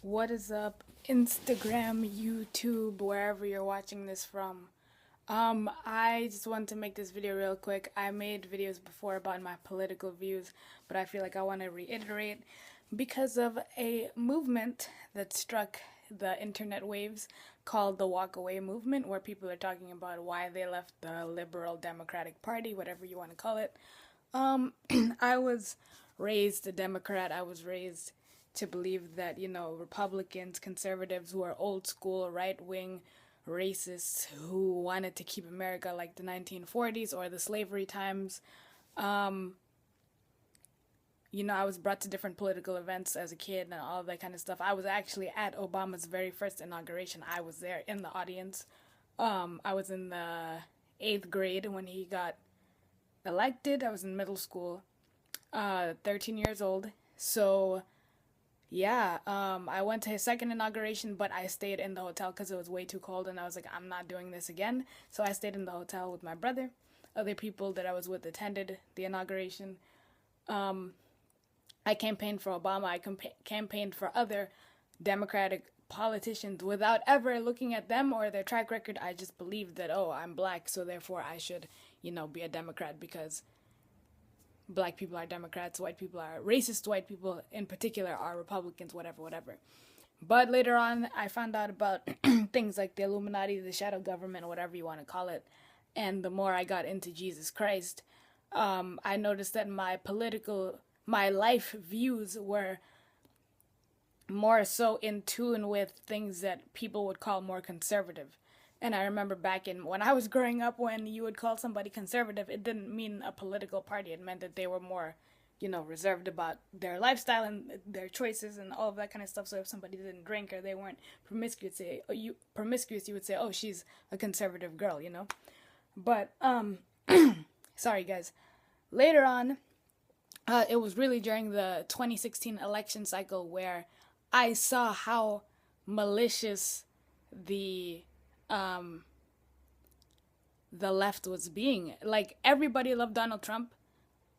What is up, Instagram, YouTube, wherever you're watching this from? I just wanted to make this video real quick. I made videos before about my political views, but I feel like I want to reiterate because of a movement that struck the internet waves called the Walk Away movement, where people are talking about why they left the Liberal Democratic Party, whatever you want to call it. Um, I was raised a Democrat. I was raised to believe that, Republicans, conservatives who are old school, right wing, racists who wanted to keep America like the 1940s or the slavery times. Um, I was brought to different political events as a kid and all that kind of stuff. I was actually at Obama's very first inauguration. I was there in the audience. I was in the eighth grade when he got elected. I was in middle school, 13 years old. So, yeah, I went to his second inauguration, but I stayed in the hotel because it was way too cold, and I was like, I'm not doing this again. So I stayed in the hotel with my brother. Other people that I was with attended the inauguration. Um, I campaigned for Obama. I campaigned for other Democratic politicians without ever looking at them or their track record. I just believed that, oh, I'm black, so therefore I should, be a Democrat because black people are Democrats, white people are racist, white people in particular are Republicans, whatever, whatever. But later on, I found out about things like the Illuminati, the shadow government, whatever you want to call it. And the more I got into Jesus Christ, I noticed that my life views were more so in tune with things that people would call more conservative. And I remember back in when I was growing up, when you would call somebody conservative, it didn't mean a political party. It meant that they were more, reserved about their lifestyle and their choices and all of that kind of stuff. So if somebody didn't drink or they weren't promiscuous, you would say, oh, she's a conservative girl. But sorry guys. Later on, it was really during the 2016 election cycle where I saw how malicious the um, the left was being. Like, everybody loved Donald Trump,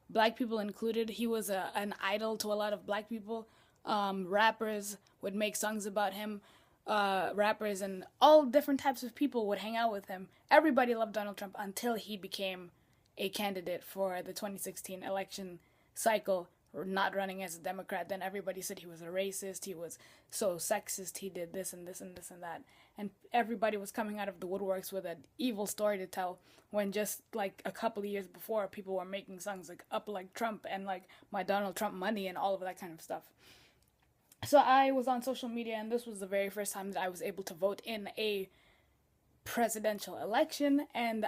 black people included. He was an idol to a lot of black people. Rappers would make songs about him. Rappers and all different types of people would hang out with him. Everybody loved Donald Trump until he became a candidate for the 2016 election cycle, not running as a Democrat. Then everybody said he was a racist, he was so sexist, he did this and this and this and that. And everybody was coming out of the woodworks with an evil story to tell, when just like a couple of years before, people were making songs like Up Like Trump and like My Donald Trump Money and all of that kind of stuff. So I was on social media, and this was the very first time that I was able to vote in a presidential election, and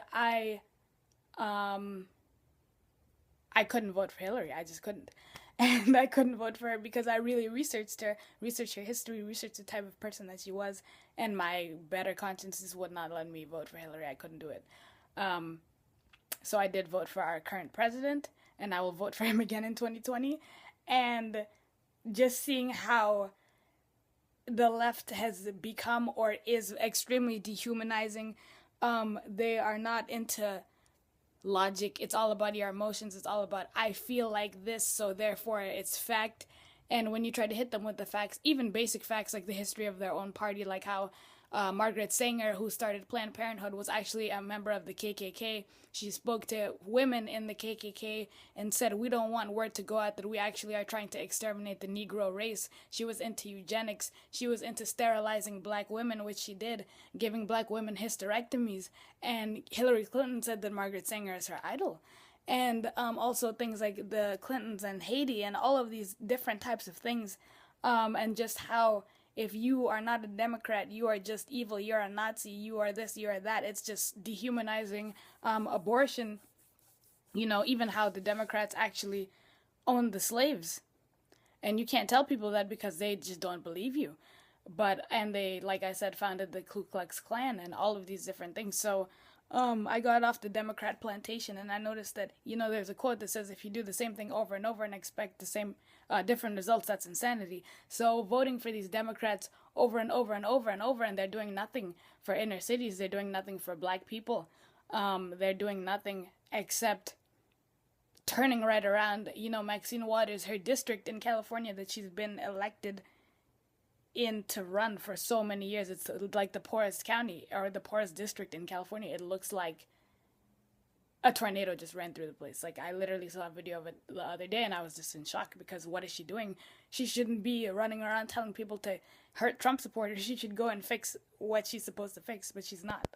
um I couldn't vote for Hillary. I just couldn't. And I couldn't vote for her because I really researched her history, researched the type of person that she was, and my better consciences would not let me vote for Hillary. I couldn't do it. Um, so I did vote for our current president, and I will vote for him again in 2020. And just seeing how the left has become or is extremely dehumanizing. They are not into logic. It's all about your emotions. It's all about, I feel like this, so therefore it's fact. And when you try to hit them with the facts, even basic facts like the history of their own party, like how Margaret Sanger, who started Planned Parenthood, was actually a member of the KKK. She spoke to women in the KKK and said, we don't want word to go out that we actually are trying to exterminate the Negro race. She was into eugenics. She was into sterilizing black women, which she did, giving black women hysterectomies. And Hillary Clinton said that Margaret Sanger is her idol. And also things like the Clintons and Haiti and all of these different types of things. And just how if you are not a Democrat, you are just evil, you're a Nazi, you are this, you are that. It's just dehumanizing. Abortion, even how the Democrats actually own the slaves. And you can't tell people that because they just don't believe you. And they, like I said, founded the Ku Klux Klan and all of these different things. So I got off the Democrat plantation, and I noticed that, there's a quote that says, if you do the same thing over and over and expect the same different results, that's insanity. So voting for these Democrats over and over and over and over, and they're doing nothing for inner cities, they're doing nothing for black people, they're doing nothing except turning right around. Maxine Waters, her district in California that she's been elected in to run for so many years. It's like the poorest county or the poorest district in California. It looks like a tornado just ran through the place. Like, I literally saw a video of it the other day and I was just in shock because what is she doing? She shouldn't be running around telling people to hurt Trump supporters. She should go and fix what she's supposed to fix, but she's not.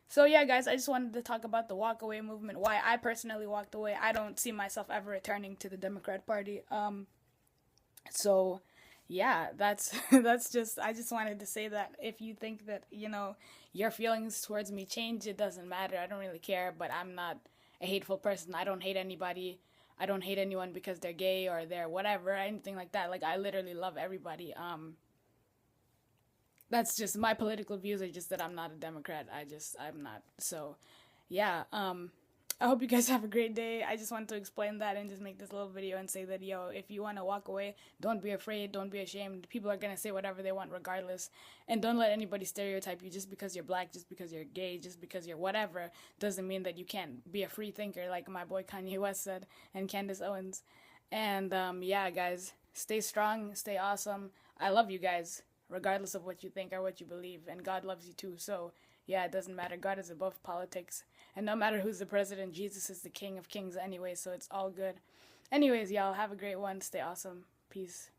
So yeah, guys, I just wanted to talk about the walkaway movement, why I personally walked away. I don't see myself ever returning to the Democrat Party. So yeah, that's that's just, I just wanted to say that if you think that, your feelings towards me change, it doesn't matter. I don't really care, but I'm not a hateful person. I don't hate anybody. I don't hate anyone because they're gay or they're whatever, anything like that. Like, I literally love everybody. That's just my political views are just that I'm not a Democrat. I'm not. So, yeah. I hope you guys have a great day. I just wanted to explain that and just make this little video and say that, yo, if you want to walk away, don't be afraid, don't be ashamed. People are going to say whatever they want regardless. And don't let anybody stereotype you just because you're black, just because you're gay, just because you're whatever. Doesn't mean that you can't be a free thinker like my boy Kanye West said and Candace Owens. And yeah, guys, stay strong, stay awesome. I love you guys, regardless of what you think or what you believe. And God loves you too. So yeah, it doesn't matter. God is above politics. And no matter who's the president, Jesus is the King of Kings anyway, so it's all good. Anyways, y'all, have a great one. Stay awesome. Peace.